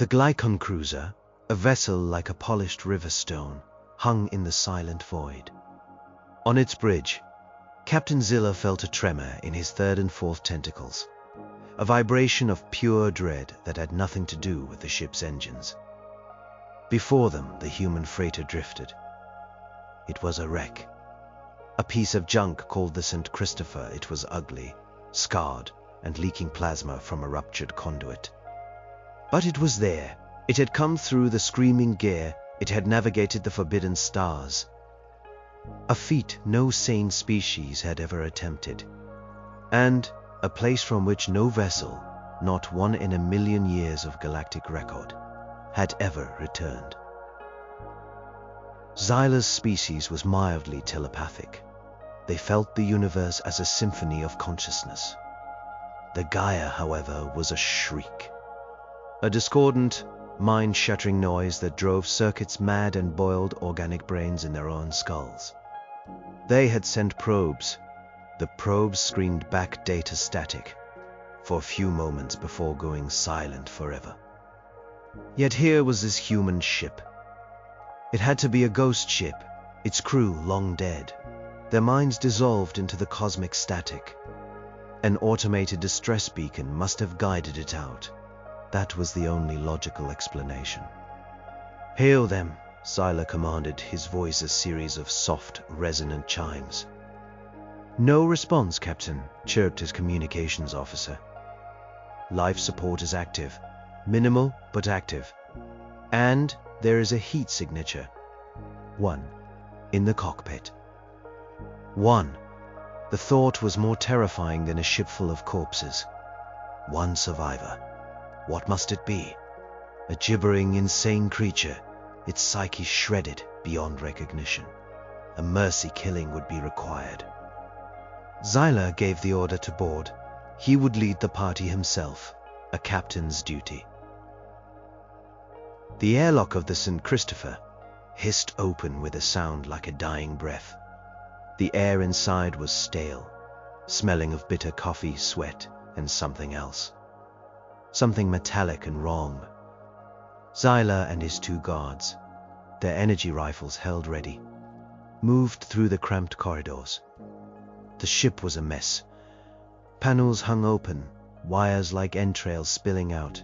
The Glycon cruiser, a vessel like a polished river stone, hung in the silent void. On its bridge, Captain Zilla felt a tremor in his third and fourth tentacles, a vibration of pure dread that had nothing to do with the ship's engines. Before them, the human freighter drifted. It was a wreck. A piece of junk called the St. Christopher. It was ugly, scarred, and leaking plasma from a ruptured conduit. But it was there. It had come through the screaming gear. It had navigated the forbidden stars. A feat no sane species had ever attempted. And a place from which no vessel, not one in a million years of galactic record, had ever returned. Xyla's species was mildly telepathic. They felt the universe as a symphony of consciousness. The Gyre, however, was a shriek. A discordant, mind-shattering noise that drove circuits mad and boiled organic brains in their own skulls. They had sent probes. The probes screamed back data static for a few moments before going silent forever. Yet here was this human ship. It had to be a ghost ship, its crew long dead, their minds dissolved into the cosmic static. An automated distress beacon must have guided it out. That was the only logical explanation. "Hail them," Xyla commanded, his voice a series of soft, resonant chimes. "No response, Captain," chirped his communications officer. "Life support is active. Minimal, but active. And there is a heat signature. 1. In the cockpit." 1. The thought was more terrifying than a ship full of corpses. One survivor. What must it be? A gibbering, insane creature, its psyche shredded beyond recognition. A mercy killing would be required. Xyla gave the order to board. He would lead the party himself, a captain's duty. The airlock of the St. Christopher hissed open with a sound like a dying breath. The air inside was stale, smelling of bitter coffee, sweat, and something else. Something metallic and wrong. Xyla and his two guards, their energy rifles held ready, moved through the cramped corridors. The ship was a mess. Panels hung open, wires like entrails spilling out.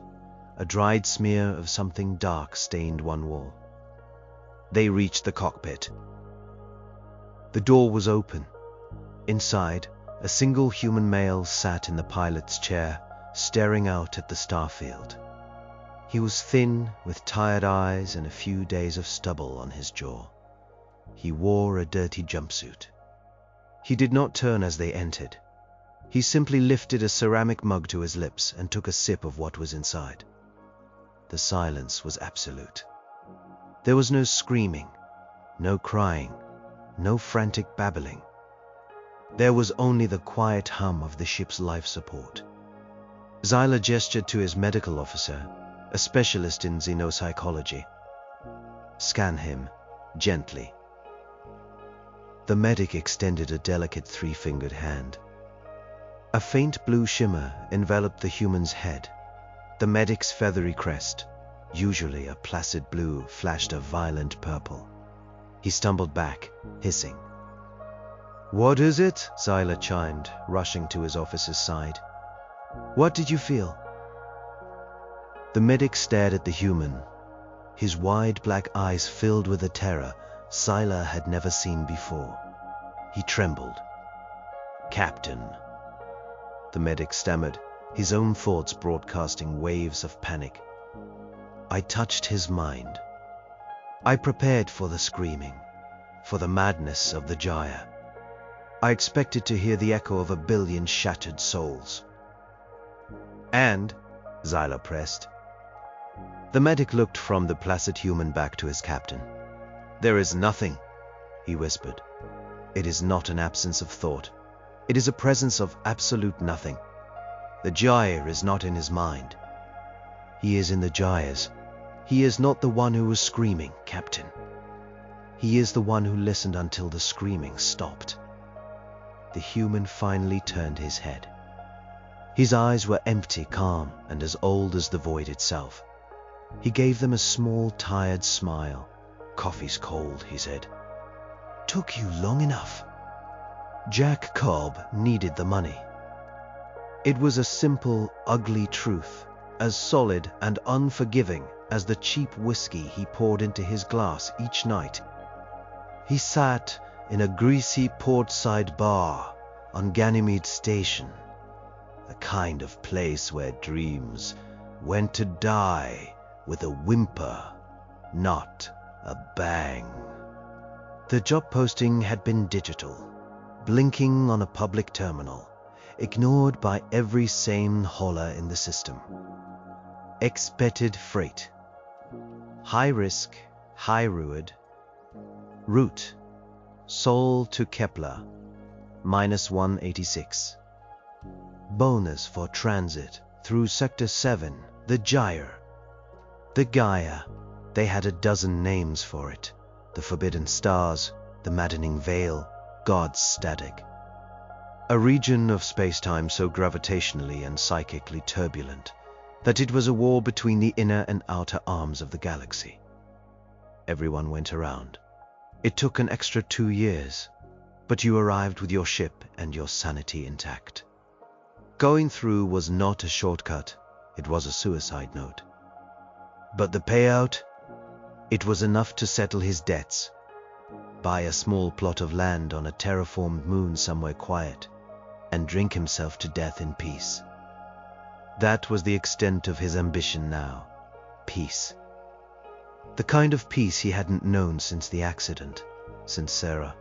A dried smear of something dark stained one wall. They reached the cockpit. The door was open. Inside, a single human male sat in the pilot's chair, staring out at the starfield. He was thin, with tired eyes and a few days of stubble on his jaw. He wore a dirty jumpsuit. He did not turn as they entered. He simply lifted a ceramic mug to his lips and took a sip of what was inside. The silence was absolute. There was no screaming, no crying, no frantic babbling. There was only the quiet hum of the ship's life support. Xyla gestured to his medical officer, a specialist in xenopsychology. "Scan him, gently." The medic extended a delicate three-fingered hand. A faint blue shimmer enveloped the human's head. The medic's feathery crest, usually a placid blue, flashed a violent purple. He stumbled back, hissing. "What is it?" Xyla chimed, rushing to his officer's side. "What did you feel?" The medic stared at the human, his wide black eyes filled with a terror Xyla had never seen before. He trembled. "Captain," the medic stammered, his own thoughts broadcasting waves of panic. "I touched his mind. I prepared for the screaming, for the madness of the Gyre. I expected to hear the echo of 1,000,000,000 shattered souls." "And?" Xyla pressed. The medic looked from the placid human back to his captain. "There is nothing," he whispered. "It is not an absence of thought. It is a presence of absolute nothing. The Gyre is not in his mind. He is in the Gyre's. He is not the one who was screaming, Captain. He is the one who listened until the screaming stopped." The human finally turned his head. His eyes were empty, calm, and as old as the void itself. He gave them a small, tired smile. "Coffee's cold," he said. "Took you long enough." Jack Cobb needed the money. It was a simple, ugly truth, as solid and unforgiving as the cheap whiskey he poured into his glass each night. He sat in a greasy portside bar on Ganymede Station, the kind of place where dreams went to die with a whimper, not a bang. The job posting had been digital, blinking on a public terminal, ignored by every sane hauler in the system. Expected freight. High risk, high reward. Route: Seoul to Kepler, -186. Bonus for transit through Sector 7, the Gyre. The Gyre, they had a dozen names for it. The Forbidden Stars, the Maddening Veil, God's Static. A region of space-time so gravitationally and psychically turbulent that it was a war between the inner and outer arms of the galaxy. Everyone went around. It took an extra 2 years, but you arrived with your ship and your sanity intact. Going through was not a shortcut, it was a suicide note. But the payout? It was enough to settle his debts, buy a small plot of land on a terraformed moon somewhere quiet, and drink himself to death in peace. That was the extent of his ambition now. Peace. The kind of peace he hadn't known since the accident, since Sarah.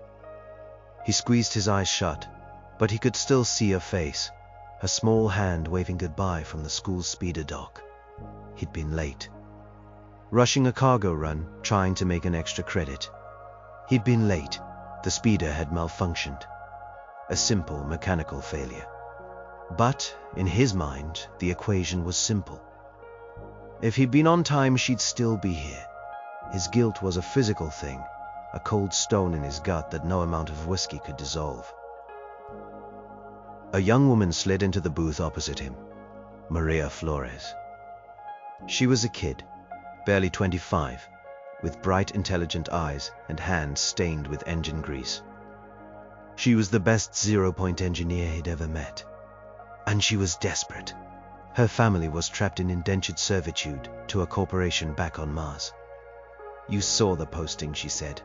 He squeezed his eyes shut, but he could still see her face, her small hand waving goodbye from the school speeder dock. He'd been late. Rushing a cargo run, trying to make an extra credit. He'd been late. The speeder had malfunctioned. A simple mechanical failure. But, in his mind, the equation was simple. If he'd been on time, she'd still be here. His guilt was a physical thing, a cold stone in his gut that no amount of whiskey could dissolve. A young woman slid into the booth opposite him, Maria Flores. She was a kid, barely 25, with bright, intelligent eyes and hands stained with engine grease. She was the best zero-point engineer he'd ever met. And she was desperate. Her family was trapped in indentured servitude to a corporation back on Mars. "You saw the posting," she said.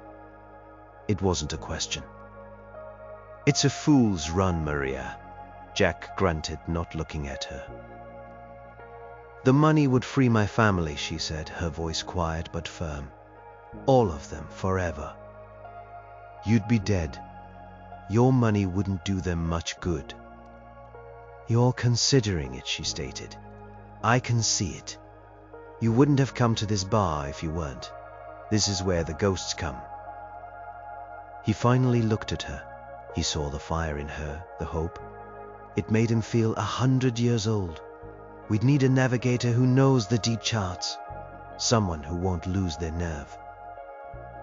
It wasn't a question. "It's a fool's run, Maria," Jack grunted, not looking at her. "The money would free my family," she said, her voice quiet but firm. "All of them, forever. You'd be dead. Your money wouldn't do them much good." "You're considering it," she stated. "I can see it. You wouldn't have come to this bar if you weren't. This is where the ghosts come." He finally looked at her. He saw the fire in her, the hope. It made him feel 100 years old. We'd need a navigator who knows the deep charts. Someone who won't lose their nerve.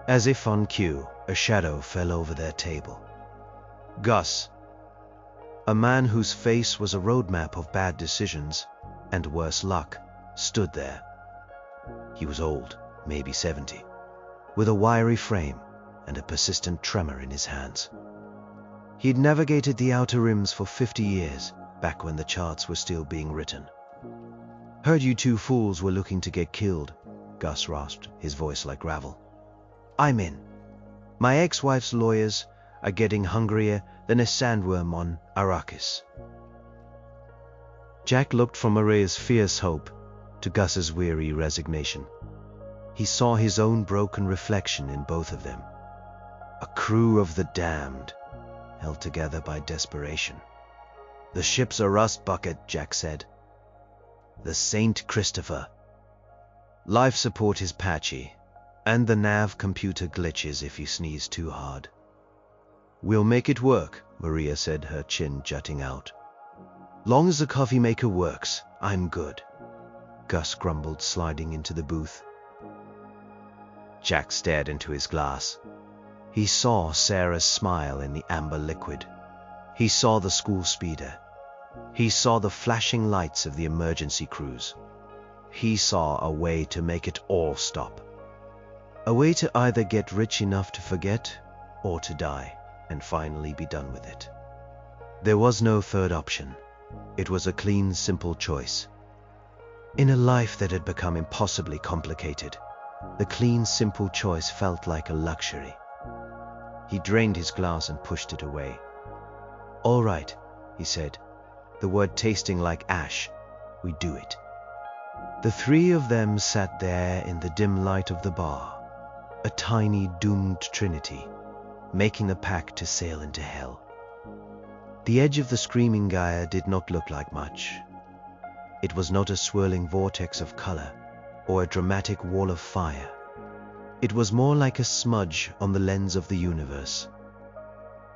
As if on cue, a shadow fell over their table. Gus. A man whose face was a roadmap of bad decisions and worse luck, stood there. He was old, maybe 70, with a wiry frame and a persistent tremor in his hands. He'd navigated the outer rims for 50 years, back when the charts were still being written. "Heard you two fools were looking to get killed," Gus rasped, his voice like gravel. "I'm in. My ex-wife's lawyers are getting hungrier than a sandworm on Arrakis." Jack looked from Maria's fierce hope to Gus's weary resignation. He saw his own broken reflection in both of them. A crew of the damned, held together by desperation. "The ship's a rust bucket," Jack said. "The St. Christopher. Life support is patchy, and the nav computer glitches if you sneeze too hard." "We'll make it work," Maria said, her chin jutting out. "Long as the coffee maker works, I'm good," Gus grumbled, sliding into the booth. Jack stared into his glass. He saw Sarah's smile in the amber liquid. He saw the school speeder. He saw the flashing lights of the emergency crews. He saw a way to make it all stop. A way to either get rich enough to forget, or to die and finally be done with it. There was no third option. It was a clean, simple choice. In a life that had become impossibly complicated, the clean, simple choice felt like a luxury. He drained his glass and pushed it away. "All right," he said, the word tasting like ash. "We do it." The three of them sat there in the dim light of the bar, a tiny doomed trinity, making a pact to sail into hell. The edge of the screaming Gyre did not look like much. It was not a swirling vortex of color or a dramatic wall of fire. It was more like a smudge on the lens of the universe.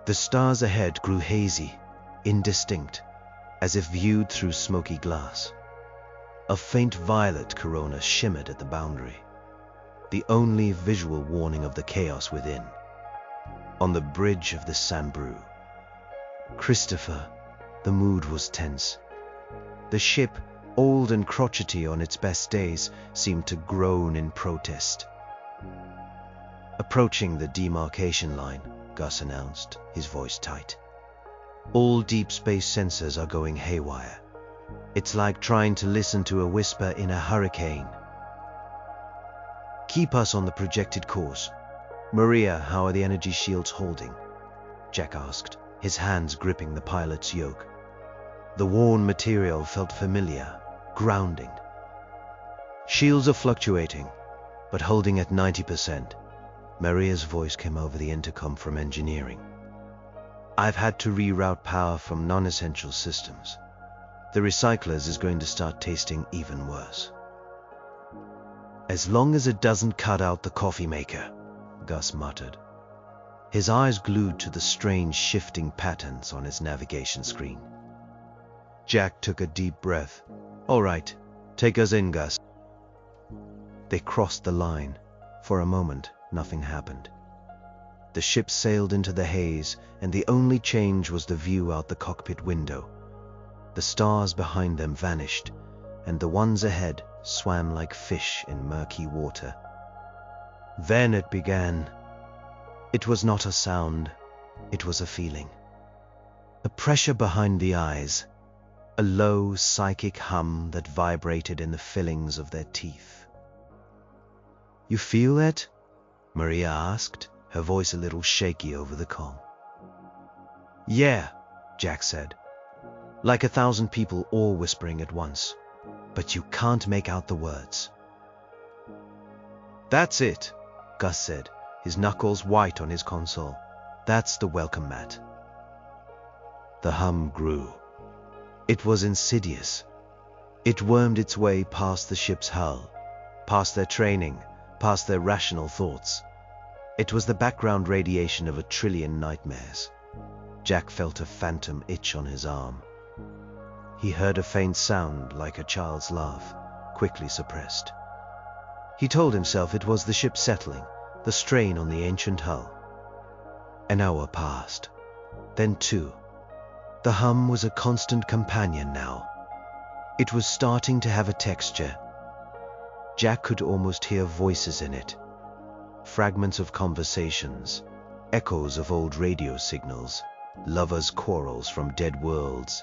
The stars ahead grew hazy, indistinct, as if viewed through smoky glass. A faint violet corona shimmered at the boundary, the only visual warning of the chaos within. On the bridge of the Sambrew, Christopher, the mood was tense. The ship, old and crotchety on its best days, seemed to groan in protest. "Approaching the demarcation line," Gus announced, his voice tight. "All deep space sensors are going haywire. It's like trying to listen to a whisper in a hurricane." "Keep us on the projected course. Maria, how are the energy shields holding?" Jack asked, his hands gripping the pilot's yoke. The worn material felt familiar, grounding. "Shields are fluctuating, but holding at 90%. Maria's voice came over the intercom from engineering. "I've had to reroute power from non-essential systems. The recyclers is going to start tasting even worse." "As long as it doesn't cut out the coffee maker," Gus muttered, his eyes glued to the strange shifting patterns on his navigation screen. Jack took a deep breath. "All right, take us in, Gus." They crossed the line. For a moment, nothing happened. The ship sailed into the haze, and the only change was the view out the cockpit window. The stars behind them vanished, and the ones ahead swam like fish in murky water. Then it began. It was not a sound, it was a feeling. A pressure behind the eyes, a low psychic hum that vibrated in the fillings of their teeth. "You feel that?" Maria asked, her voice a little shaky over the comm. "Yeah," Jack said. "Like 1,000 people all whispering at once, but you can't make out the words." "That's it," Gus said, his knuckles white on his console. "That's the welcome mat." The hum grew. It was insidious. It wormed its way past the ship's hull, past their training, past their rational thoughts. It was the background radiation of 1,000,000,000,000 nightmares. Jack felt a phantom itch on his arm. He heard a faint sound like a child's laugh, quickly suppressed. He told himself it was the ship settling, the strain on the ancient hull. An hour passed, then 2. The hum was a constant companion now. It was starting to have a texture. Jack could almost hear voices in it. Fragments of conversations, echoes of old radio signals, lovers' quarrels from dead worlds.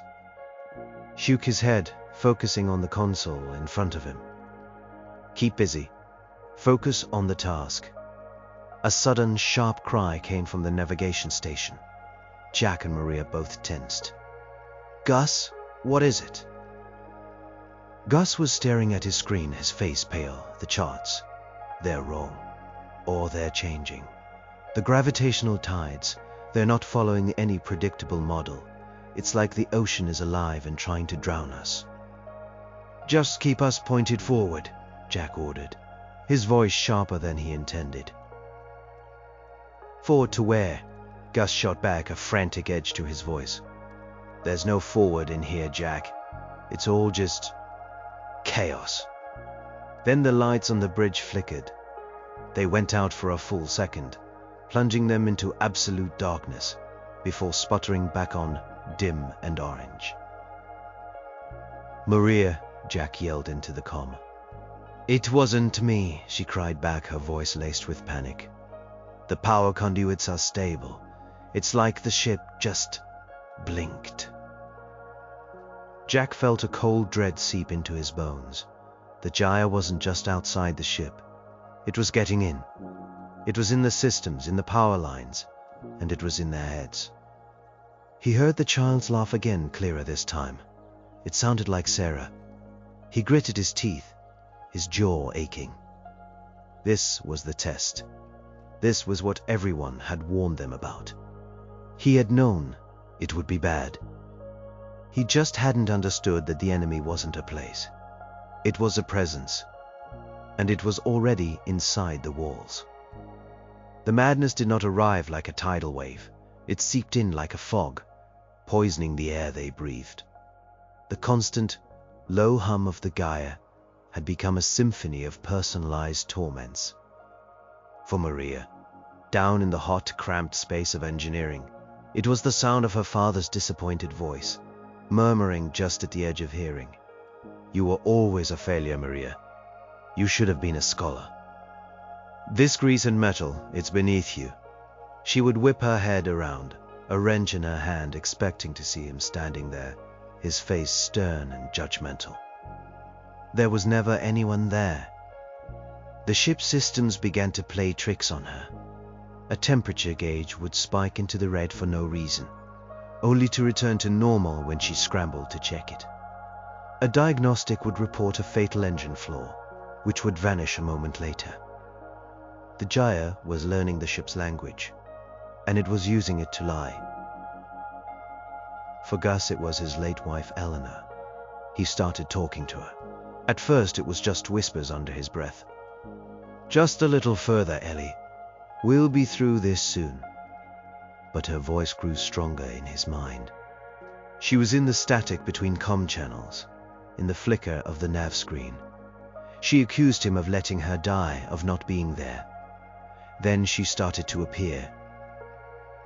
He shook his head, focusing on the console in front of him. "Keep busy. Focus on the task." A sudden, sharp cry came from the navigation station. Jack and Maria both tensed. "Gus, what is it?" Gus was staring at his screen, his face pale. The charts. They're wrong. Or they're changing. The gravitational tides, they're not following any predictable model. It's like the ocean is alive and trying to drown us. "Just keep us pointed forward," Jack ordered, his voice sharper than he intended. "Forward to where?" Gus shot back, a frantic edge to his voice. "There's no forward in here, Jack. It's all just chaos." Then the lights on the bridge flickered. They went out for a full second, plunging them into absolute darkness, before sputtering back on, dim and orange. "Maria," Jack yelled into the comm. "It wasn't me," she cried back, her voice laced with panic. "The power conduits are stable. It's like the ship just blinked." Jack felt a cold dread seep into his bones. The Gyre wasn't just outside the ship. It was getting in. It was in the systems, in the power lines, and it was in their heads. He heard the child's laugh again, clearer this time. It sounded like Sarah. He gritted his teeth, his jaw aching. This was the test. This was what everyone had warned them about. He had known it would be bad. He just hadn't understood that the enemy wasn't a place. It was a presence, and it was already inside the walls. The madness did not arrive like a tidal wave. It seeped in like a fog, poisoning the air they breathed. The constant, low hum of the Gyre had become a symphony of personalized torments. For Maria, down in the hot, cramped space of engineering, it was the sound of her father's disappointed voice, murmuring just at the edge of hearing. "You were always a failure, Maria. You should have been a scholar. This grease and metal, it's beneath you." She would whip her head around, a wrench in her hand, expecting to see him standing there, his face stern and judgmental. There was never anyone there. The ship's systems began to play tricks on her. A temperature gauge would spike into the red for no reason, only to return to normal when she scrambled to check it. A diagnostic would report a fatal engine flaw, which would vanish a moment later. The Gyre was learning the ship's language, and it was using it to lie. For Gus, it was his late wife, Eleanor. He started talking to her. At first, it was just whispers under his breath. "Just a little further, Ellie. We'll be through this soon." But her voice grew stronger in his mind. She was in the static between comm channels, in the flicker of the nav screen. She accused him of letting her die, of not being there. Then she started to appear.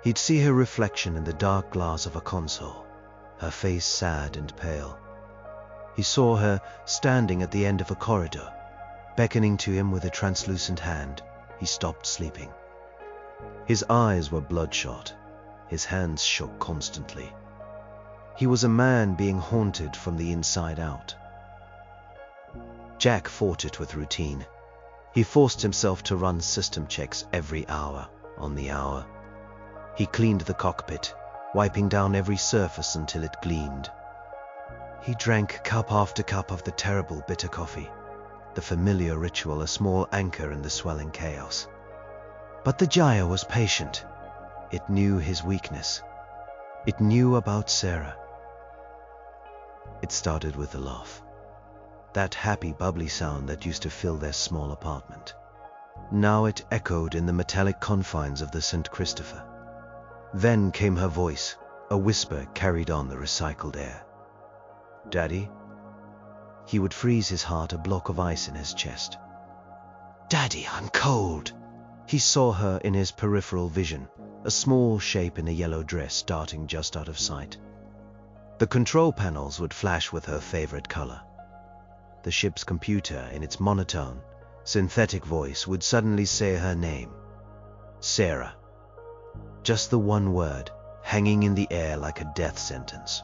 He'd see her reflection in the dark glass of a console, her face sad and pale. He saw her standing at the end of a corridor, beckoning to him with a translucent hand. He stopped sleeping. His eyes were bloodshot. His hands shook constantly. He was a man being haunted from the inside out. Jack fought it with routine. He forced himself to run system checks every hour on the hour. He cleaned the cockpit, wiping down every surface until it gleamed. He drank cup after cup of the terrible bitter coffee, the familiar ritual, a small anchor in the swelling chaos. But the Gyre was patient. It knew his weakness. It knew about Sarah. It started with a laugh. That happy, bubbly sound that used to fill their small apartment. Now it echoed in the metallic confines of the St. Christopher. Then came her voice, a whisper carried on the recycled air. "Daddy?" He would freeze his heart, a block of ice in his chest. "Daddy, I'm cold." He saw her in his peripheral vision, a small shape in a yellow dress darting just out of sight. The control panels would flash with her favorite color. The ship's computer, in its monotone, synthetic voice, would suddenly say her name. Sarah. Just the one word, hanging in the air like a death sentence.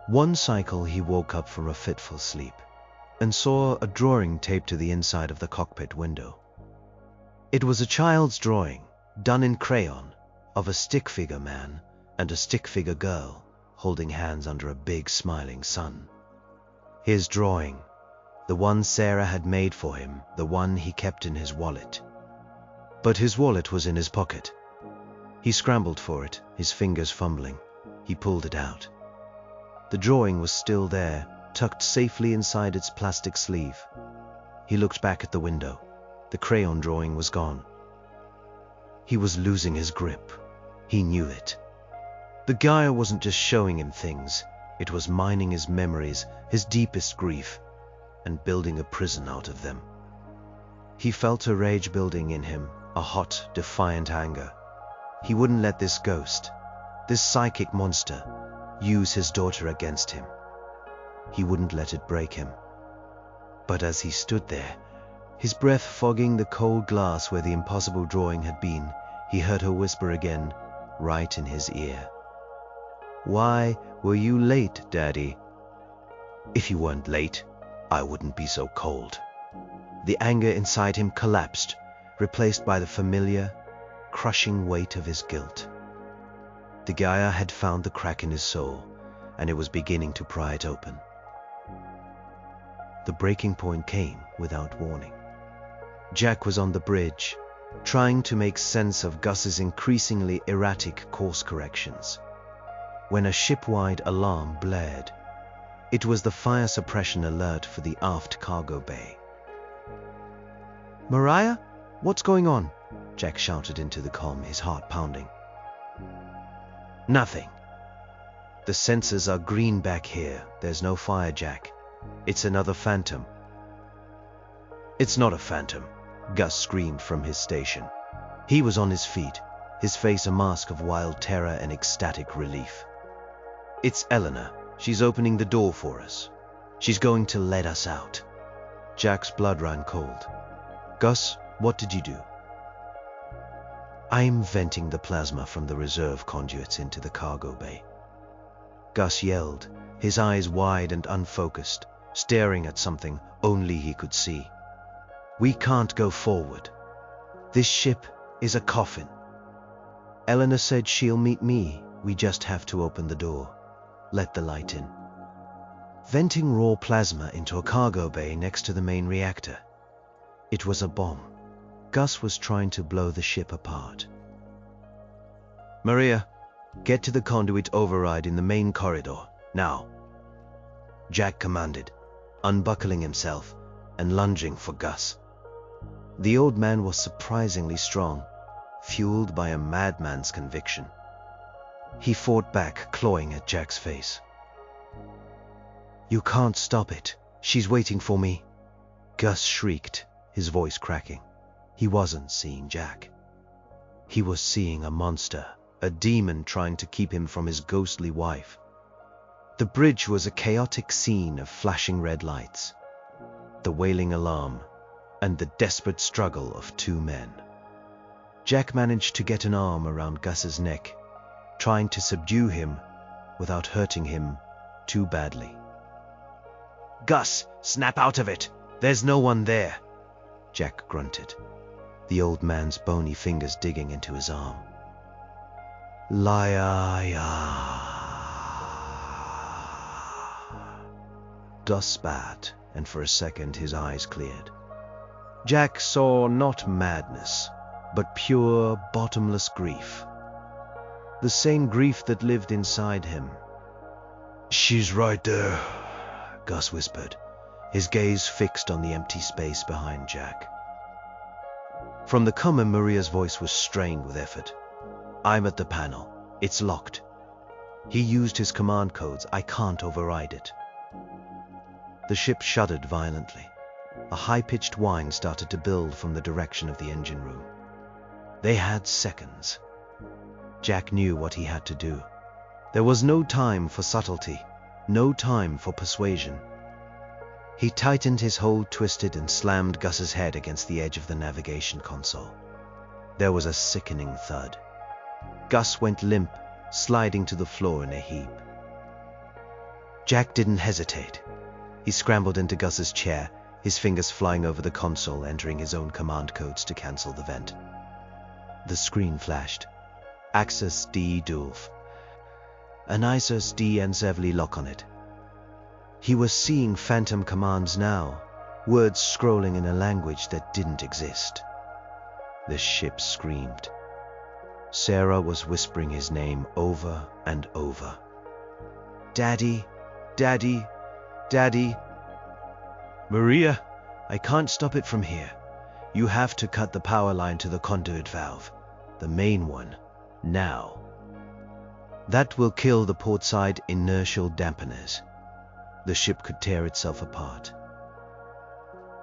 One cycle he woke up from a fitful sleep and saw a drawing taped to the inside of the cockpit window. It was a child's drawing, done in crayon, of a stick figure man and a stick figure girl holding hands under a big smiling sun. His drawing, the one Sarah had made for him, the one he kept in his wallet. But his wallet was in his pocket. He scrambled for it, his fingers fumbling. He pulled it out. The drawing was still there, tucked safely inside its plastic sleeve. He looked back at the window. The crayon drawing was gone. He was losing his grip. He knew it. The Gyre wasn't just showing him things. It was mining his memories, his deepest grief, and building a prison out of them. He felt a rage building in him, a hot, defiant anger. He wouldn't let this ghost, this psychic monster, use his daughter against him. He wouldn't let it break him. But as he stood there, his breath fogging the cold glass where the impossible drawing had been, he heard her whisper again, right in his ear. "Why were you late, Daddy?" "If you weren't late, I wouldn't be so cold." The anger inside him collapsed, replaced by the familiar, crushing weight of his guilt. The Gyre had found the crack in his soul, and it was beginning to pry it open. The breaking point came without warning. Jack was on the bridge, trying to make sense of Gus's increasingly erratic course corrections, when a ship-wide alarm blared. It was the fire suppression alert for the aft cargo bay. "Mariah, what's going on?" Jack shouted into the comm, his heart pounding. "Nothing. The sensors are green back here. There's no fire, Jack. It's another phantom." "It's not a phantom," Gus screamed from his station. He was on his feet, his face a mask of wild terror and ecstatic relief. "It's Eleanor. She's opening the door for us. She's going to let us out." Jack's blood ran cold. "Gus, what did you do?" "I'm venting the plasma from the reserve conduits into the cargo bay." Gus yelled, his eyes wide and unfocused, staring at something only he could see. "We can't go forward. This ship is a coffin. Eleanor said she'll meet me. We just have to open the door. Let the light in." Venting raw plasma into a cargo bay next to the main reactor. It was a bomb. Gus was trying to blow the ship apart. "Maria, get to the conduit override in the main corridor, now," Jack commanded, unbuckling himself and lunging for Gus. The old man was surprisingly strong, fueled by a madman's conviction. He fought back, clawing at Jack's face. "You can't stop it. She's waiting for me," Gus shrieked, his voice cracking. He wasn't seeing Jack. He was seeing a monster, a demon trying to keep him from his ghostly wife. The bridge was a chaotic scene of flashing red lights, the wailing alarm, and the desperate struggle of two men. Jack managed to get an arm around Gus's neck, trying to subdue him without hurting him too badly. "Gus, snap out of it! There's no one there!" Jack grunted, the old man's bony fingers digging into his arm. "Liar!" Gus spat, and for a second his eyes cleared. Jack saw not madness, but pure, bottomless grief. The same grief that lived inside him. "She's right there," Gus whispered, his gaze fixed on the empty space behind Jack. From the comm, Maria's voice was strained with effort. "I'm at the panel. It's locked." He used his command codes. "I can't override it." The ship shuddered violently. A high-pitched whine started to build from the direction of the engine room. They had seconds. Jack knew what he had to do. There was no time for subtlety, no time for persuasion. He tightened his hold, twisted, and slammed Gus's head against the edge of the navigation console. There was a sickening thud. Gus went limp, sliding to the floor in a heap. Jack didn't hesitate. He scrambled into Gus's chair, his fingers flying over the console, entering his own command codes to cancel the vent. The screen flashed. Access D Dulf. Anisus D Ensevli lock on it. He was seeing phantom commands now, words scrolling in a language that didn't exist. The ship screamed. Sarah was whispering his name over and over. "Daddy, Daddy, Daddy." "Maria, I can't stop it from here. You have to cut the power line to the conduit valve, the main one, now. That will kill the portside inertial dampeners. The ship could tear itself apart."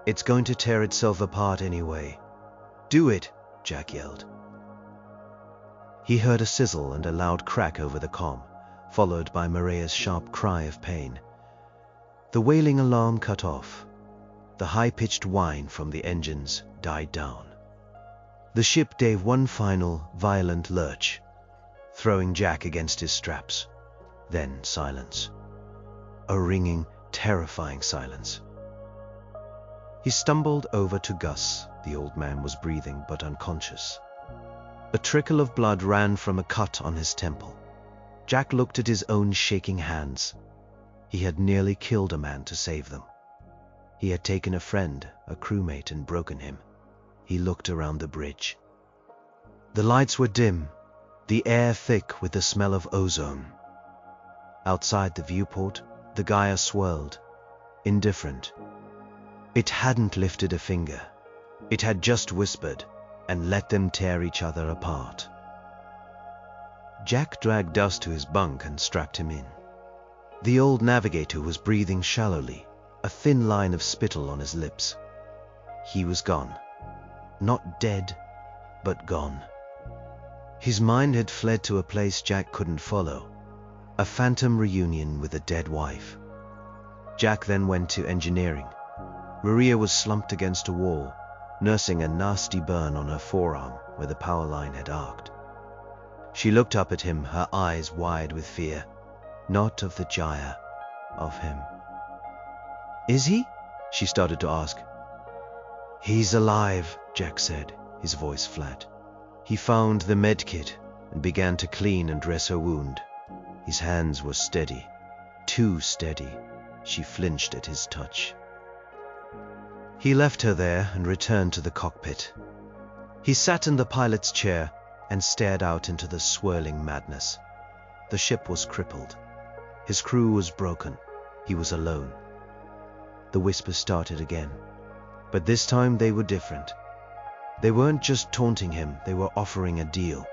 "It's going to tear itself apart anyway. Do it," Jack yelled. He heard a sizzle and a loud crack over the comm, followed by Maria's sharp cry of pain. The wailing alarm cut off. the high-pitched whine from the engines died down. The ship gave one final, violent lurch, throwing Jack against his straps. Then silence. A ringing, terrifying silence. He stumbled over to Gus. The old man was breathing but unconscious. A trickle of blood ran from a cut on his temple. Jack looked at his own shaking hands. He had nearly killed a man to save them. He had taken a friend, a crewmate, and broken him. He looked around the bridge. The lights were dim, the air thick with the smell of ozone. Outside the viewport, the Gyre swirled, indifferent. It hadn't lifted a finger. It had just whispered and let them tear each other apart. Jack dragged Gus to his bunk and strapped him in. The old navigator was breathing shallowly, a thin line of spittle on his lips. He was gone. Not dead, but gone. His mind had fled to a place Jack couldn't follow, a phantom reunion with a dead wife. Jack then went to engineering. Maria was slumped against a wall, nursing a nasty burn on her forearm where the power line had arced. She looked up at him, her eyes wide with fear, not of the Gyre, of him. "Is he?" she started to ask. "He's alive," Jack said, his voice flat. He found the medkit and began to clean and dress her wound. His hands were steady, too steady. She flinched at his touch. He left her there and returned to the cockpit. He sat in the pilot's chair and stared out into the swirling madness. The ship was crippled. His crew was broken. He was alone. The whispers started again. But this time they were different. They weren't just taunting him, they were offering a deal.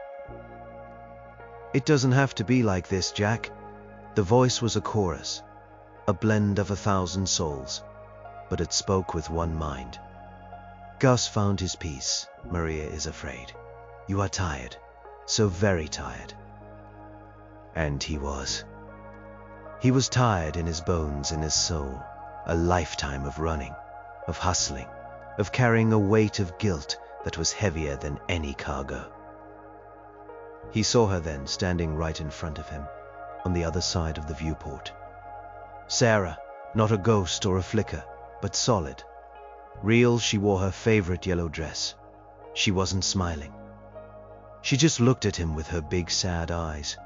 "It doesn't have to be like this, Jack." The voice was a chorus, a blend of 1,000 souls, but it spoke with one mind. "Gus found his peace. Maria is afraid. You are tired, so very tired." And he was. He was tired in his bones, in his soul. A lifetime of running, of hustling, of carrying a weight of guilt that was heavier than any cargo. He saw her then, standing right in front of him, on the other side of the viewport. Sarah, not a ghost or a flicker, but solid. Real. She wore her favorite yellow dress. She wasn't smiling. She just looked at him with her big sad eyes.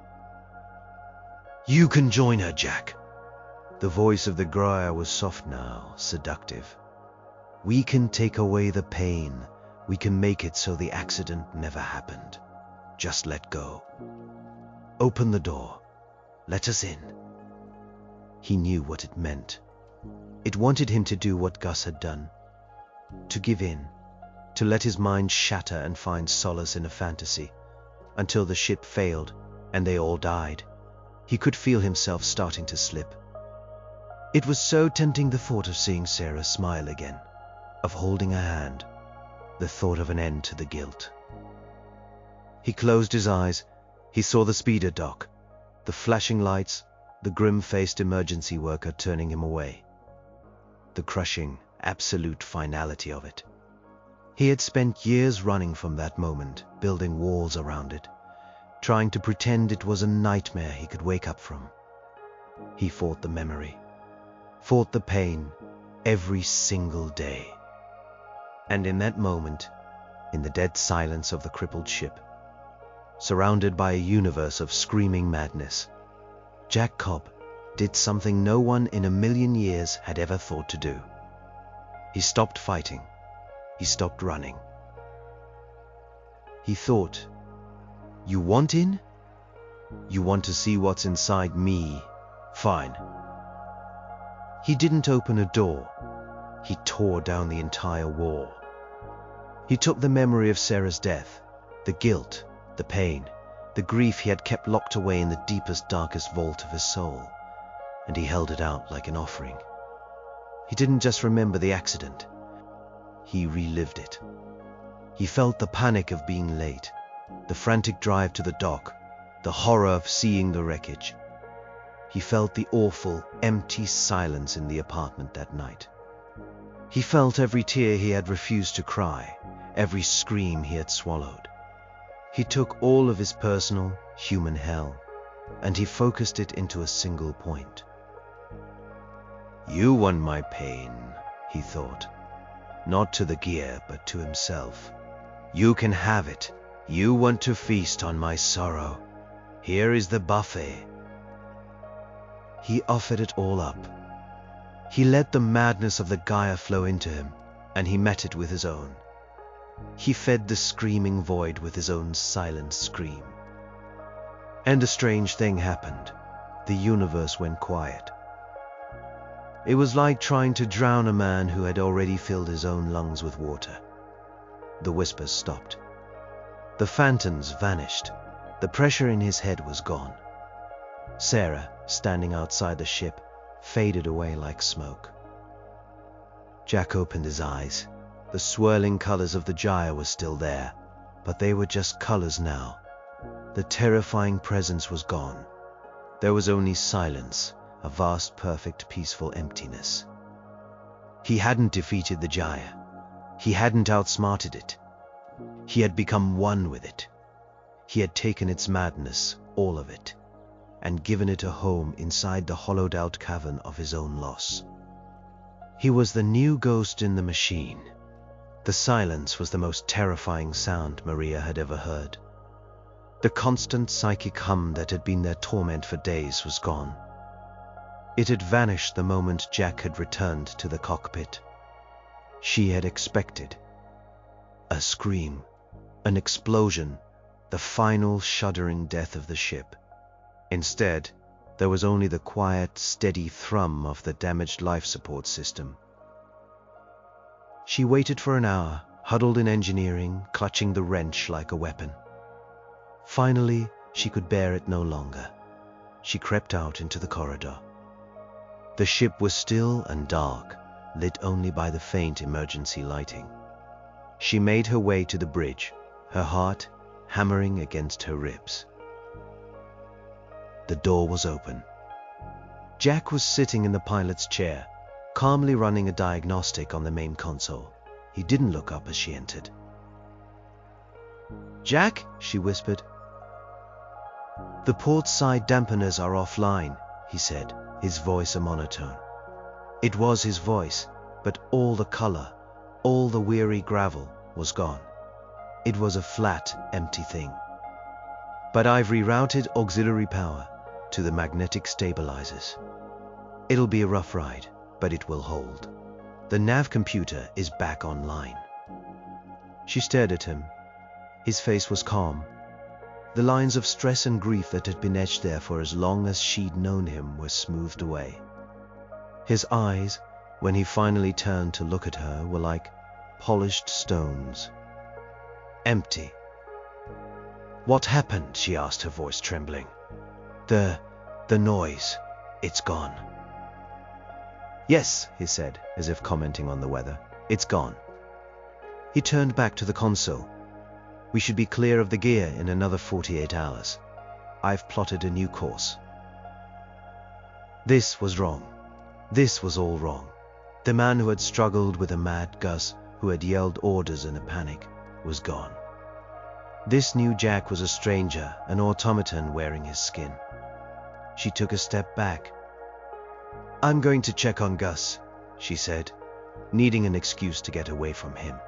"You can join her, Jack." The voice of the Gyre was soft now, seductive. "We can take away the pain. We can make it so the accident never happened. Just let go. Open the door. Let us in." He knew what it meant. It wanted him to do what Gus had done. To give in. To let his mind shatter and find solace in a fantasy. Until the ship failed and they all died. He could feel himself starting to slip. It was so tempting, the thought of seeing Sarah smile again, of holding her hand, the thought of an end to the guilt. He closed his eyes. He saw the speeder dock, the flashing lights, the grim-faced emergency worker turning him away. The crushing, absolute finality of it. He had spent years running from that moment, building walls around it, trying to pretend it was a nightmare he could wake up from. He fought the memory, fought the pain, every single day. And in that moment, in the dead silence of the crippled ship, surrounded by a universe of screaming madness, Jack Cobb did something no one in a million years had ever thought to do. He stopped fighting. He stopped running. He thought, "You want in? You want to see what's inside me? Fine." He didn't open a door. He tore down the entire wall. He took the memory of Sarah's death, the guilt, the pain, the grief he had kept locked away in the deepest, darkest vault of his soul, and he held it out like an offering. He didn't just remember the accident. He relived it. He felt the panic of being late, the frantic drive to the dock, the horror of seeing the wreckage. He felt the awful, empty silence in the apartment that night. He felt every tear he had refused to cry, every scream he had swallowed. He took all of his personal, human hell, and he focused it into a single point. You won my pain, he thought, not to the Gyre, but to himself. You can have it. You want to feast on my sorrow. Here is the buffet. He offered it all up. He let the madness of the Gyre flow into him, and he met it with his own. He fed the screaming void with his own silent scream. And a strange thing happened. The universe went quiet. It was like trying to drown a man who had already filled his own lungs with water. The whispers stopped. The phantoms vanished. The pressure in his head was gone. Sarah, standing outside the ship, faded away like smoke. Jack opened his eyes. The swirling colors of the Gyre were still there, but they were just colors now. The terrifying presence was gone. There was only silence, a vast, perfect, peaceful emptiness. He hadn't defeated the Gyre. He hadn't outsmarted it. He had become one with it. He had taken its madness, all of it, and given it a home inside the hollowed-out cavern of his own loss. He was the new ghost in the machine. The silence was the most terrifying sound Maria had ever heard. The constant psychic hum that had been their torment for days was gone. It had vanished the moment Jack had returned to the cockpit. She had expected a scream, an explosion, the final shuddering death of the ship. Instead, there was only the quiet, steady thrum of the damaged life support system. She waited for an hour, huddled in engineering, clutching the wrench like a weapon. Finally, she could bear it no longer. She crept out into the corridor. The ship was still and dark, lit only by the faint emergency lighting. She made her way to the bridge, her heart hammering against her ribs. The door was open. Jack was sitting in the pilot's chair, calmly running a diagnostic on the main console. He didn't look up as she entered. "Jack," she whispered. "The port side dampeners are offline," he said, his voice a monotone. It was his voice, but all the color, all the weary gravel was gone. It was a flat, empty thing. "But I've rerouted auxiliary power to the magnetic stabilizers. It'll be a rough ride, but it will hold. The nav computer is back online." She stared at him. His face was calm. The lines of stress and grief that had been etched there for as long as she'd known him were smoothed away. His eyes, when he finally turned to look at her, were like polished stones. Empty. "What happened?" she asked, her voice trembling. The noise. It's gone." "Yes," he said, as if commenting on the weather. "It's gone." He turned back to the console. "We should be clear of the Gyre in another 48 hours. I've plotted a new course." This was wrong. This was all wrong. The man who had struggled with a mad Gus, who had yelled orders in a panic, was gone. This new Jack was a stranger, an automaton wearing his skin. She took a step back. "I'm going to check on Gus," she said, needing an excuse to get away from him.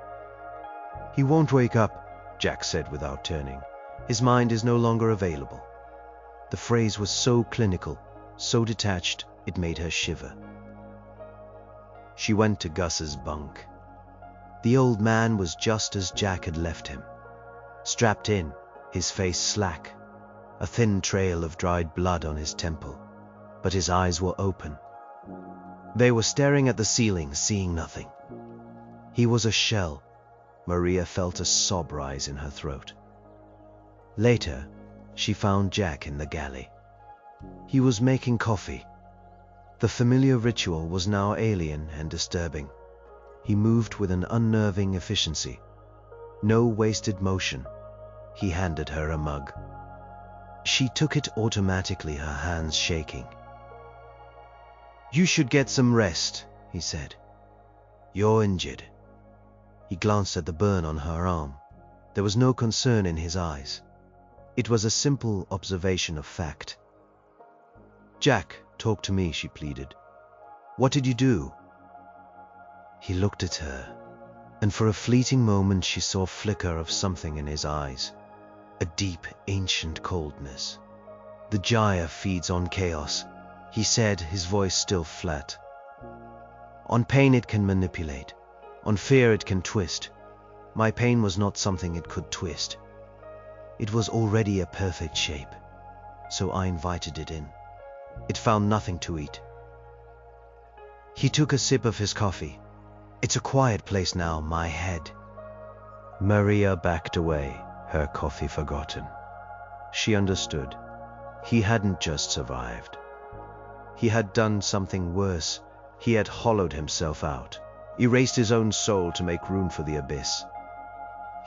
"He won't wake up," Jack said without turning. "His mind is no longer available." The phrase was so clinical, so detached, it made her shiver. She went to Gus's bunk. The old man was just as Jack had left him. Strapped in, his face slack, a thin trail of dried blood on his temple, but his eyes were open. They were staring at the ceiling, seeing nothing. He was a shell. Maria felt a sob rise in her throat. Later, she found Jack in the galley. He was making coffee. The familiar ritual was now alien and disturbing. He moved with an unnerving efficiency. No wasted motion. He handed her a mug. She took it automatically, her hands shaking. "You should get some rest," he said. You're injured. He glanced at the burn on her arm. There was no concern in his eyes. It was a simple observation of fact. Jack, talk to me, she pleaded. What did you do? He looked at her, and for a fleeting moment she saw a flicker of something in his eyes. A deep, ancient coldness. The Gyre feeds on chaos, he said, his voice still flat. On pain it can manipulate. On fear it can twist. My pain was not something it could twist. It was already a perfect shape, so I invited it in. It found nothing to eat. He took a sip of his coffee. It's a quiet place now, my head. Maria backed away, her coffee forgotten. She understood. He hadn't just survived. He had done something worse. He had hollowed himself out, erased his own soul to make room for the abyss.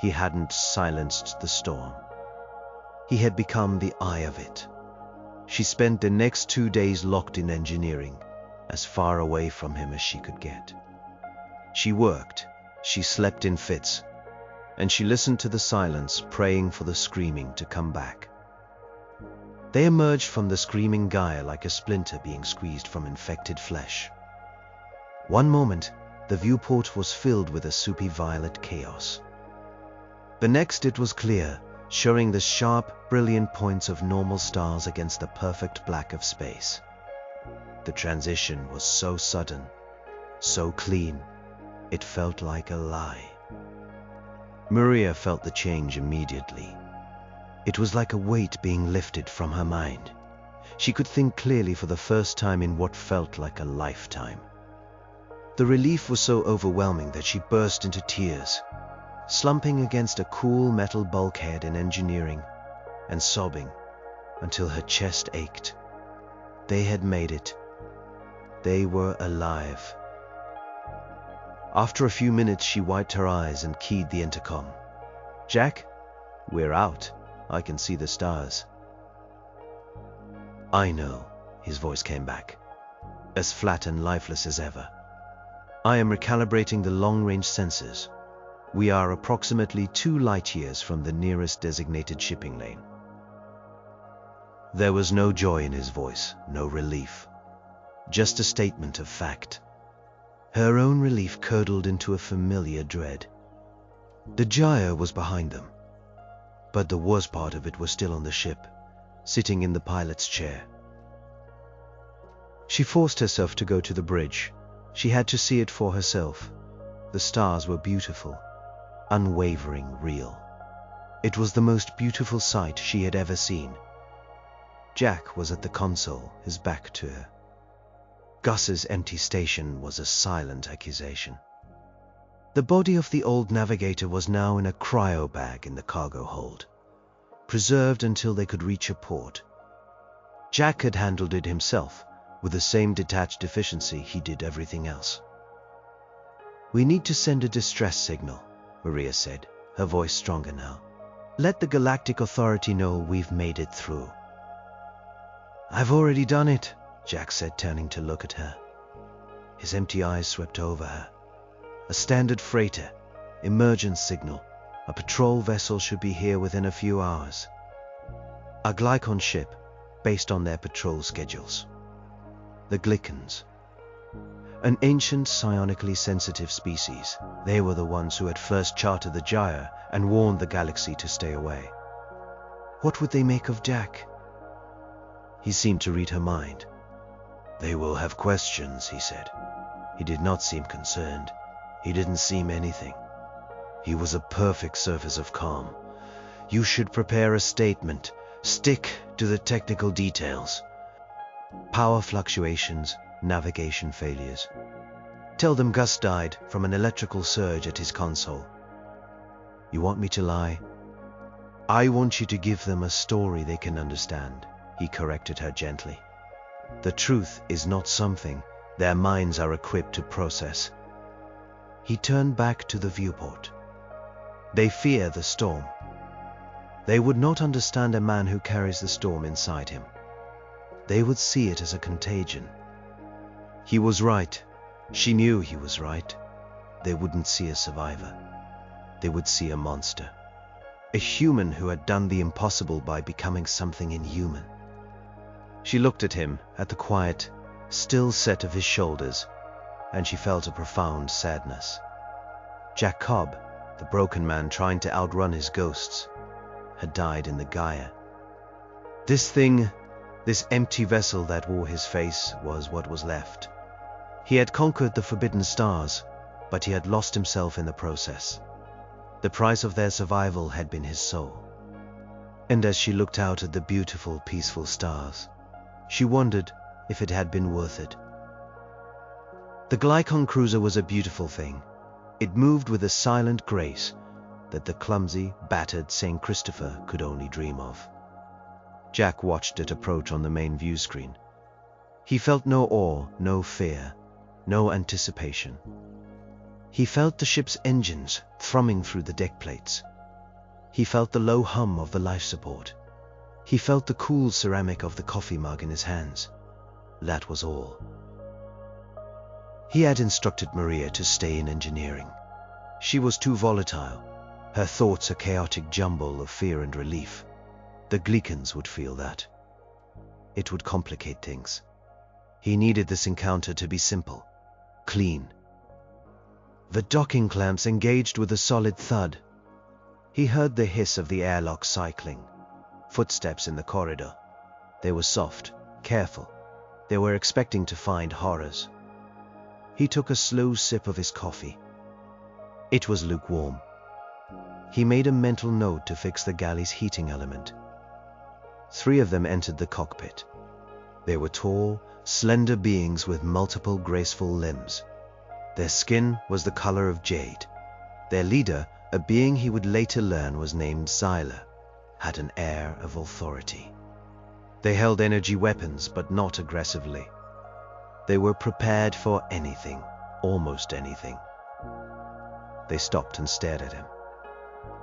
He hadn't silenced the storm. He had become the eye of it. She spent the next 2 days locked in engineering, as far away from him as she could get. She worked, she slept in fits, and she listened to the silence, praying for the screaming to come back. They emerged from the screaming Gyre like a splinter being squeezed from infected flesh. One moment, the viewport was filled with a soupy violet chaos. The next it was clear, showing the sharp, brilliant points of normal stars against the perfect black of space. The transition was so sudden, so clean, it felt like a lie. Maria felt the change immediately. It was like a weight being lifted from her mind. She could think clearly for the first time in what felt like a lifetime. The relief was so overwhelming that she burst into tears, slumping against a cool metal bulkhead in engineering and sobbing until her chest ached. They had made it. They were alive. After a few minutes, she wiped her eyes and keyed the intercom. Jack, we're out. I can see the stars. I know, his voice came back, as flat and lifeless as ever. I am recalibrating the long-range sensors. We are approximately 2 light-years from the nearest designated shipping lane. There was no joy in his voice, no relief, just a statement of fact. Her own relief curdled into a familiar dread. The Gyre was behind them, but the worst part of it was still on the ship, sitting in the pilot's chair. She forced herself to go to the bridge. She had to see it for herself. The stars were beautiful, unwavering, real. It was the most beautiful sight she had ever seen. Jack was at the console, his back to her. Gus's empty station was a silent accusation. The body of the old navigator was now in a cryo bag in the cargo hold, preserved until they could reach a port. Jack had handled it himself, with the same detached efficiency he did everything else. We need to send a distress signal, Maria said, her voice stronger now. Let the Galactic Authority know we've made it through. I've already done it, Jack said, turning to look at her. His empty eyes swept over her. A standard freighter, emergence signal. A patrol vessel should be here within a few hours. A Glycon ship, based on their patrol schedules. The Glycons. An ancient psionically sensitive species. They were the ones who had first charted the Gyre and warned the galaxy to stay away. What would they make of Jack? He seemed to read her mind. They will have questions, he said. He did not seem concerned. He didn't seem anything. He was a perfect surface of calm. You should prepare a statement. Stick to the technical details. Power fluctuations, navigation failures. Tell them Gus died from an electrical surge at his console. You want me to lie? I want you to give them a story they can understand, he corrected her gently. The truth is not something their minds are equipped to process. He turned back to the viewport. They fear the storm. They would not understand a man who carries the storm inside him. They would see it as a contagion. He was right. She knew he was right. they wouldn't see a survivor. They would see a monster. A human who had done the impossible by becoming something inhuman. She looked at him, at the quiet, still set of his shoulders, and she felt a profound sadness. Jack Cobb, the broken man trying to outrun his ghosts, had died in the Gyre. This thing, this empty vessel that wore his face, was what was left. He had conquered the forbidden stars, but he had lost himself in the process. The price of their survival had been his soul. And as she looked out at the beautiful, peaceful stars, she wondered if it had been worth it. The Glycon cruiser was a beautiful thing. It moved with a silent grace that the clumsy, battered St. Christopher could only dream of. Jack watched it approach on the main view screen. He felt no awe, no fear, no anticipation. He felt the ship's engines thrumming through the deck plates. He felt the low hum of the life support. He felt the cool ceramic of the coffee mug in his hands. That was all. He had instructed Maria to stay in engineering. She was too volatile, her thoughts a chaotic jumble of fear and relief. The Glycans would feel that. It would complicate things. He needed this encounter to be simple, clean. The docking clamps engaged with a solid thud. He heard the hiss of the airlock cycling. Footsteps in the corridor. They were soft, careful. They were expecting to find horrors. He took a slow sip of his coffee. It was lukewarm. He made a mental note to fix the galley's heating element. 3 of them entered the cockpit. They were tall, slender beings with multiple graceful limbs. Their skin was the color of jade. Their leader, a being he would later learn was named Gyre, had an air of authority. They held energy weapons, but not aggressively. They were prepared for anything, almost anything. They stopped and stared at him.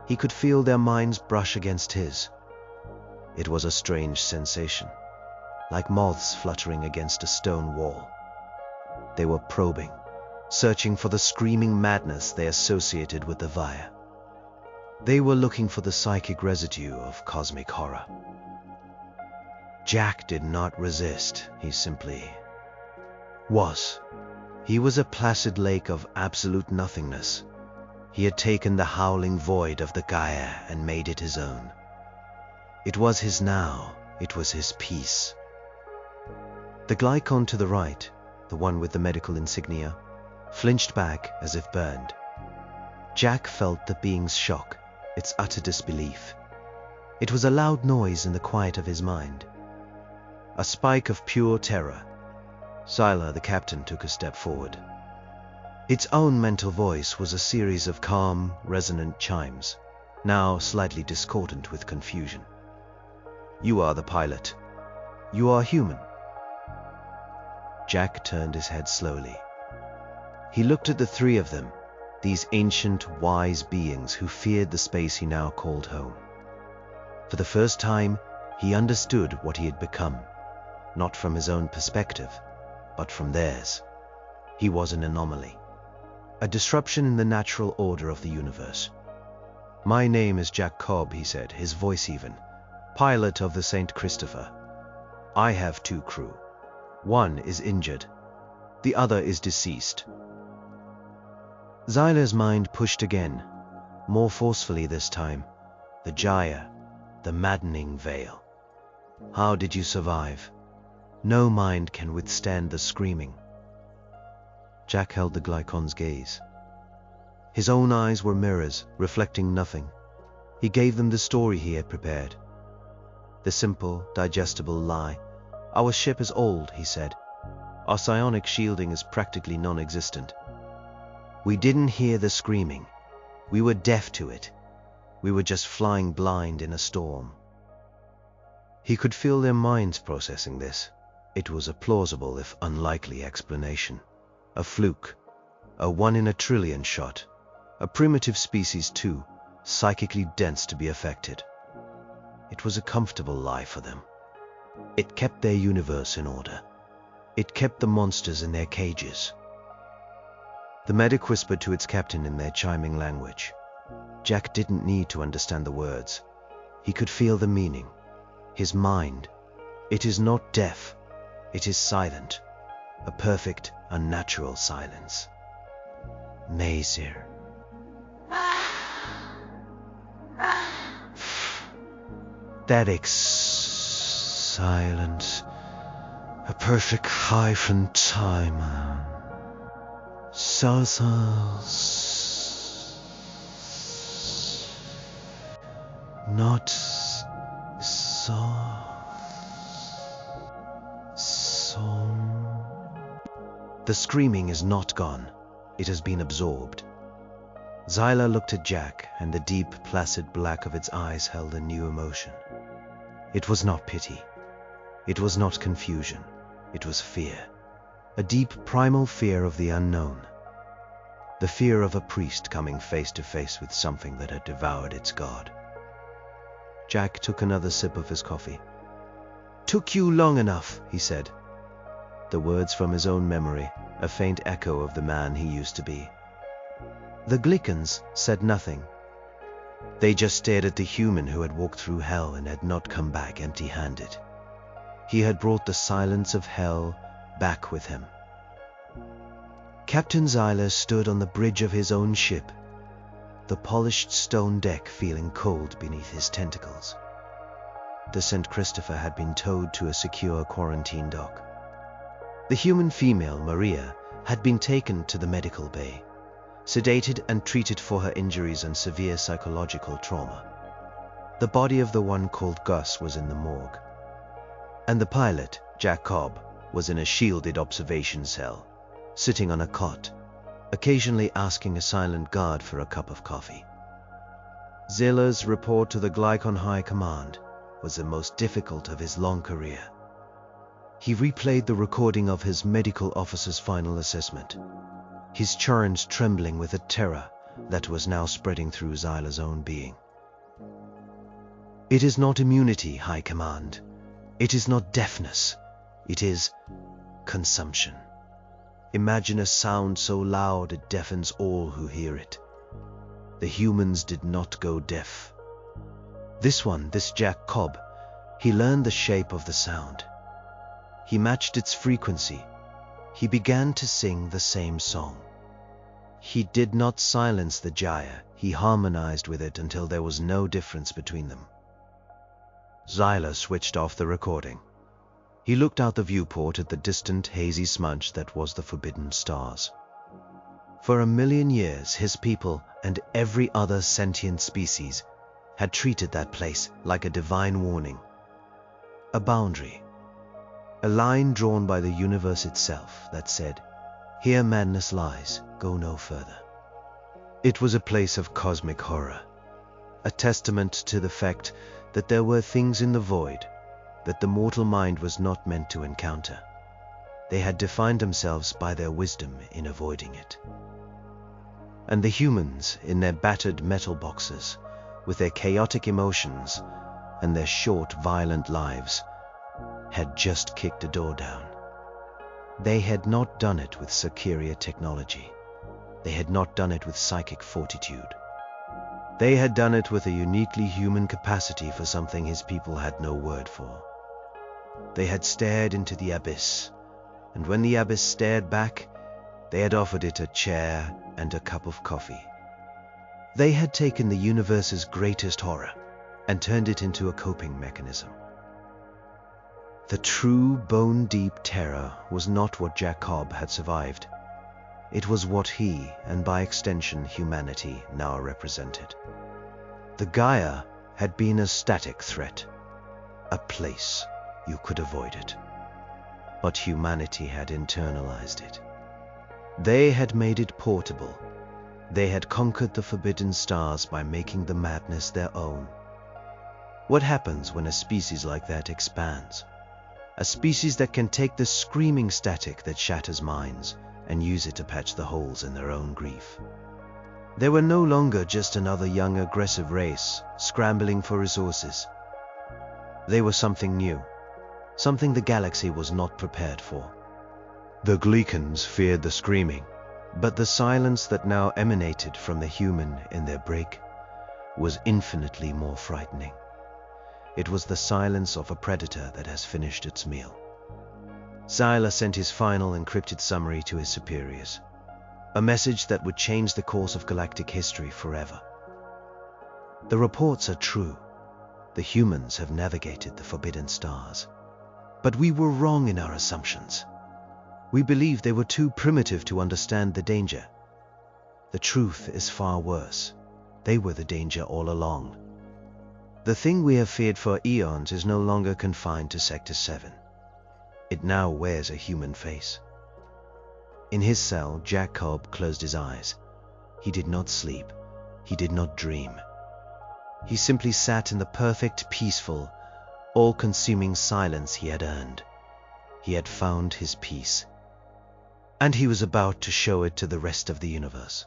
He could feel their minds brush against his. It was a strange sensation, like moths fluttering against a stone wall. They were probing, searching for the screaming madness they associated with the Gyre. They were looking for the psychic residue of cosmic horror. Jack did not resist, he simply was. He was a placid lake of absolute nothingness. He had taken the howling void of the Gyre and made it his own. It was his now, it was his peace. The Glycon to the right, the one with the medical insignia, flinched back as if burned. Jack felt the being's shock, its utter disbelief. It was a loud noise in the quiet of his mind. A spike of pure terror. Gyre, the captain, took a step forward. Its own mental voice was a series of calm, resonant chimes, now slightly discordant with confusion. You are the pilot. You are human. Jack turned his head slowly. He looked at the 3 of them, these ancient, wise beings who feared the space he now called home. For the first time, he understood what he had become, not from his own perspective, but from theirs. He was an anomaly, a disruption in the natural order of the universe. My name is Jack Cobb, he said, his voice even, pilot of the St. Christopher. I have 2 crew. One is injured. The other is deceased. Gyre's mind pushed again, more forcefully this time. The Gyre, the maddening veil. How did you survive? No mind can withstand the screaming. Jack held the Glycon's gaze. His own eyes were mirrors, reflecting nothing. He gave them the story he had prepared. The simple, digestible lie. Our ship is old, he said. Our psionic shielding is practically non-existent. We didn't hear the screaming. We were deaf to it. We were just flying blind in a storm. He could feel their minds processing this. It was a plausible, if unlikely, explanation. A fluke. A 1 in a trillion shot. A primitive species too, psychically dense to be affected. It was a comfortable lie for them. It kept their universe in order. It kept the monsters in their cages. The medic whispered to its captain in their chiming language. Jack didn't need to understand the words. He could feel the meaning. His mind. It is not deaf. It is silent. A perfect, unnatural silence. Maesir. Static silence. A perfect hyphen time. Not song. The screaming is not gone. It has been absorbed. Zyla looked at Jack, and the deep, placid black of its eyes held a new emotion. It was not pity. It was not confusion. It was fear. A deep, primal fear of the unknown. The fear of a priest coming face to face with something that had devoured its god. Jack took another sip of his coffee. "Took you long enough," he said. The words from his own memory, a faint echo of the man he used to be. The Glicans said nothing. They just stared at the human who had walked through hell and had not come back empty-handed. He had brought the silence of hell back with him. Captain Zyla stood on the bridge of his own ship, the polished stone deck feeling cold beneath his tentacles. The St. Christopher had been towed to a secure quarantine dock. The human female, Maria, had been taken to the medical bay, sedated and treated for her injuries and severe psychological trauma. The body of the one called Gus was in the morgue. And the pilot, Jack Cobb, was in a shielded observation cell, sitting on a cot, occasionally asking a silent guard for a cup of coffee. Zilla's report to the Glycon High Command was the most difficult of his long career. He replayed the recording of his medical officer's final assessment, his churns trembling with a terror that was now spreading through Zyla's own being. It is not immunity, High Command. It is not deafness. It is consumption. Imagine a sound so loud it deafens all who hear it. The humans did not go deaf. This Jack Cobb, he learned the shape of the sound. He matched its frequency. He began to sing the same song. He did not silence the Gyre. He harmonized with it until there was no difference between them. Zyla switched off the recording. He looked out the viewport at the distant, hazy smudge that was the Forbidden Stars. For 1,000,000 years, his people and every other sentient species had treated that place like a divine warning. A boundary. A line drawn by the universe itself that said, "Here madness lies, go no further." It was a place of cosmic horror, a testament to the fact that there were things in the void that the mortal mind was not meant to encounter. They had defined themselves by their wisdom in avoiding it. And the humans, in their battered metal boxes, with their chaotic emotions and their short, violent lives, had just kicked the door down. They had not done it with superior technology. They had not done it with psychic fortitude. They had done it with a uniquely human capacity for something his people had no word for. They had stared into the abyss, and when the abyss stared back, they had offered it a chair and a cup of coffee. They had taken the universe's greatest horror and turned it into a coping mechanism. The true bone-deep terror was not what Jack Cobb had survived. It was what he, and by extension humanity, now represented. The Gyre had been a static threat, a place you could avoid it. But humanity had internalized it. They had made it portable. They had conquered the Forbidden Stars by making the madness their own. What happens when a species like that expands? A species that can take the screaming static that shatters minds and use it to patch the holes in their own grief. They were no longer just another young aggressive race scrambling for resources. They were something new, something the galaxy was not prepared for. The Glicans feared the screaming. But the silence that now emanated from the human in their break was infinitely more frightening. It was the silence of a predator that has finished its meal. Gyre sent his final encrypted summary to his superiors, a message that would change the course of galactic history forever. The reports are true. The humans have navigated the forbidden stars. But we were wrong in our assumptions. We believed they were too primitive to understand the danger. The truth is far worse. They were the danger all along. The thing we have feared for eons is no longer confined to Sector 7. It now wears a human face. In his cell, Jacob closed his eyes. He did not sleep. He did not dream. He simply sat in the perfect, peaceful, all-consuming silence he had earned. He had found his peace. And he was about to show it to the rest of the universe.